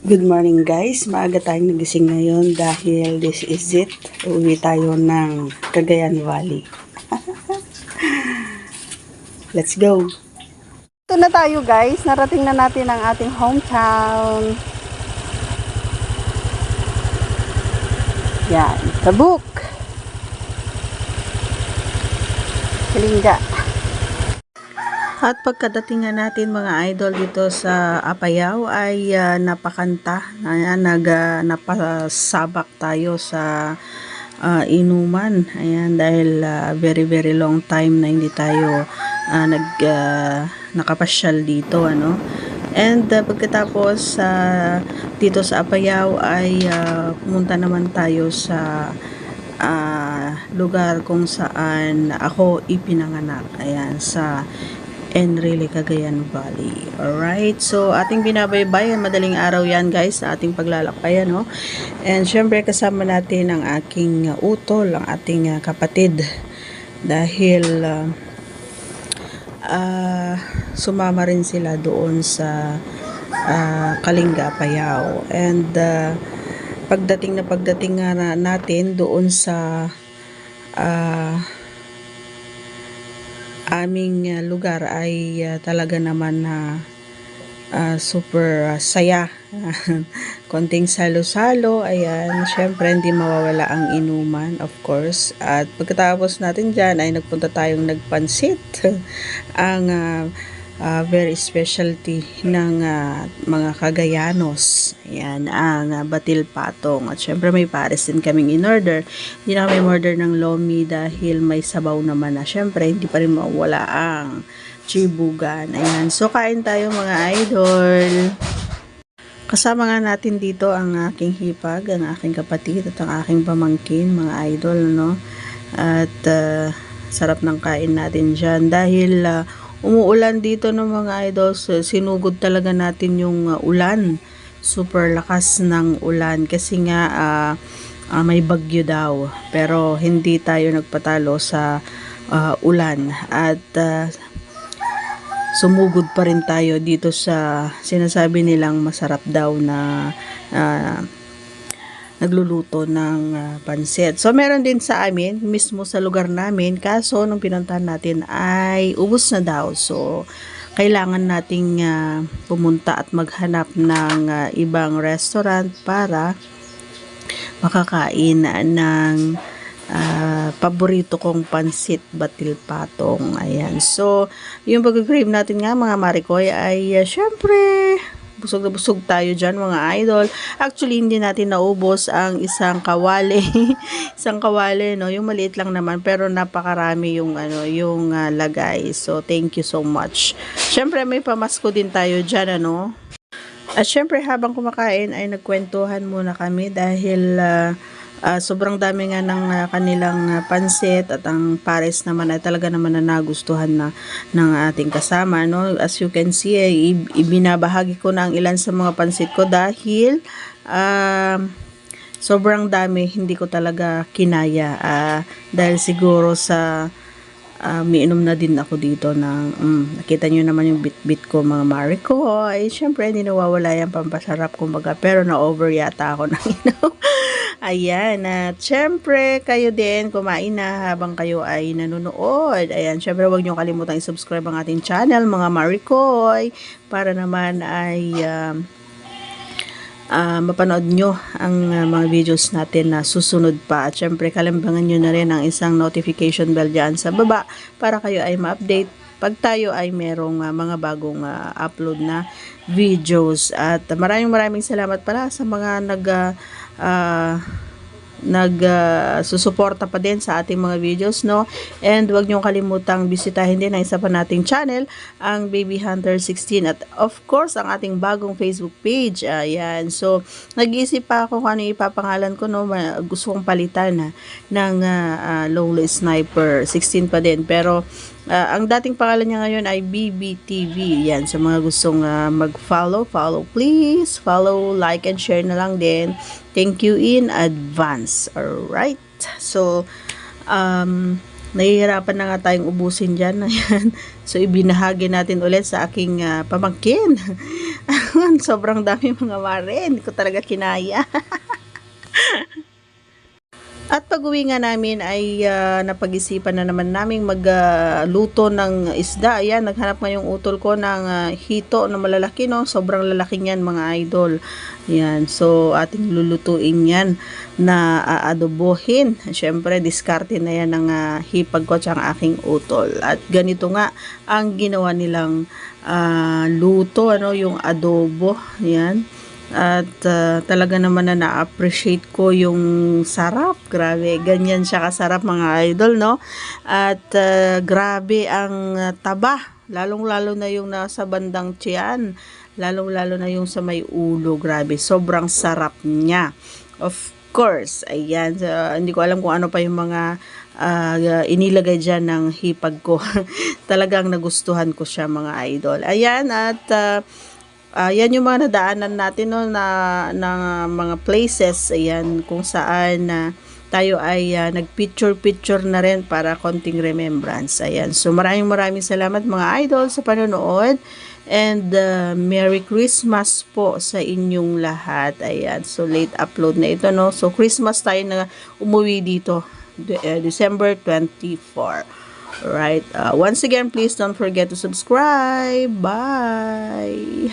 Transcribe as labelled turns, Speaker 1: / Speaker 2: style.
Speaker 1: Good morning guys, maaga tayong nagising ngayon dahil this is it. Uwi tayo ng Cagayan Valley. Let's go! Ito na tayo guys, narating na natin ang ating hometown. Yan, Tabuk. Kalinga. At pagkadating nga natin mga idol dito sa Apayao ay napakanta. Ayan, napasabak tayo sa inuman. Ayan, dahil very very long time na hindi tayo nakapasyal dito. Ano? And pagkatapos dito sa Apayao ay pumunta naman tayo sa lugar kung saan ako ipinanganak. Ayan, sa Enrile, Cagayan Valley. Alright, so ating binabaybayan, madaling araw yan guys, sa ating paglalakayan, no? And syempre kasama natin ang aking utol, ang ating kapatid, dahil sumama rin sila doon sa Kalinga, Apayao. And pagdating nga natin doon sa aming lugar ay talaga naman na super saya. Konting salo-salo, ayan, syempre hindi mawawala ang inuman, of course. At pagkatapos natin dyan ay nagpunta tayong nagpansit. Ang very specialty ng mga Cagayanos. Ayan, ang batil patong. At syempre may pares din kaming in-order. Hindi na kami order ng lomi dahil may sabaw naman na. Syempre, hindi pa rin mawala ang chibugan. Ayan, so kain tayo mga idol. Kasama nga natin dito ang aking hipag, ang aking kapatid at ang aking pamangkin, mga idol, no? At sarap ng kain natin dyan dahil umuulan dito ng mga idol. Sinugod talaga natin yung ulan. Super lakas ng ulan kasi nga may bagyo daw. Pero hindi tayo nagpatalo sa ulan. At sumugod pa rin tayo dito sa sinasabi nilang masarap daw na nagluluto ng pansit. So, meron din sa amin, mismo sa lugar namin, kaso nung pinuntahan natin ay ubos na daw. So, kailangan nating pumunta at maghanap ng ibang restaurant para makakain ng paborito kong pansit batil patong. Ayan. So, yung pag-crave natin nga mga Marikoy ay syempre busog na busog tayo dyan mga idol. Actually, hindi natin naubos ang isang kawali. Isang kawali, no? Yung maliit lang naman, pero napakarami yung, yung lagay. So, thank you so much. Siyempre, may pamasko din tayo dyan, ano? At siyempre, habang kumakain ay nagkwentuhan muna kami dahil sobrang dami nga ng kanilang pansit at ang pares naman ay talaga naman na nagustuhan na ng ating kasama, no? As you can see, ibinabahagi ko na ang ilan sa mga pansit ko dahil sobrang dami, hindi ko talaga kinaya dahil siguro sa miinom na din ako dito ng nakita nyo naman yung bit-bit ko mga Mariko. Ay syempre hindi nawawala yung pampasarap kumbaga, pero na-over yata ako ng inom. Ayan, at syempre kayo din kumain na habang kayo ay nanonood. Ayan, syempre huwag nyo kalimutan i-subscribe ang ating channel mga Marikoy para naman ay mapanood nyo ang mga videos natin na susunod pa. At syempre kalambangan nyo na rin ang isang notification bell dyan sa baba para kayo ay ma-update pag tayo ay merong mga bagong upload na videos. At maraming salamat pala sa mga susuporta pa din sa ating mga videos, no? And wag niyo kalimutang bisitahin din ang isa pa nating channel, ang Baby Hunter 16, at of course ang ating bagong Facebook page. Ayan, so nag-iisip pa ako kung ano ipapangalan ko, no? Gusto kong palitan ng Lonely Sniper 16 pa din, pero ang dating pangalan niya ngayon ay BBTV. Yan, sa mga gustong mag-follow, please. Follow, like, and share na lang din. Thank you in advance. Alright. So, nahihirapan na nga tayong ubusin dyan. Ayan. So, ibinahagi natin ulit sa aking pamangkin. Sobrang dami mga mare, hindi ko talaga kinaya. At pag-uwi nga namin ay napag-isipan na naman naming magluto ng isda. Ayan, naghanap nga yung utol ko ng hito na malalaki, no? Sobrang lalaki niyan mga idol. Ayan, so ating lulutuin yan na aadobohin. Siyempre, diskarte na yan ng hipag ko at ang aking utol. At ganito nga ang ginawa nilang luto, ano, yung adobo. Ayan. At talaga naman na na-appreciate ko yung sarap. Grabe, ganyan siya kasarap mga idol, no? At grabe ang taba. Lalong-lalo na yung nasa bandang tiyan. Lalong-lalo na yung sa may ulo. Grabe, sobrang sarap niya. Of course, ayan. Hindi ko alam kung ano pa yung mga inilagay dyan ng hipag ko. Talagang nagustuhan ko siya mga idol. Ayan, at yan yung mga nadaanan natin, no, na mga places, ayan, kung saan tayo ay nagpicture-picture na rin para konting remembrance. Ayan, so maraming salamat mga idol sa panonood, and Merry Christmas po sa inyong lahat. Ayan, so late upload na ito, no, so Christmas tayo na umuwi dito, December 24. Alright, once again, please don't forget to subscribe. Bye!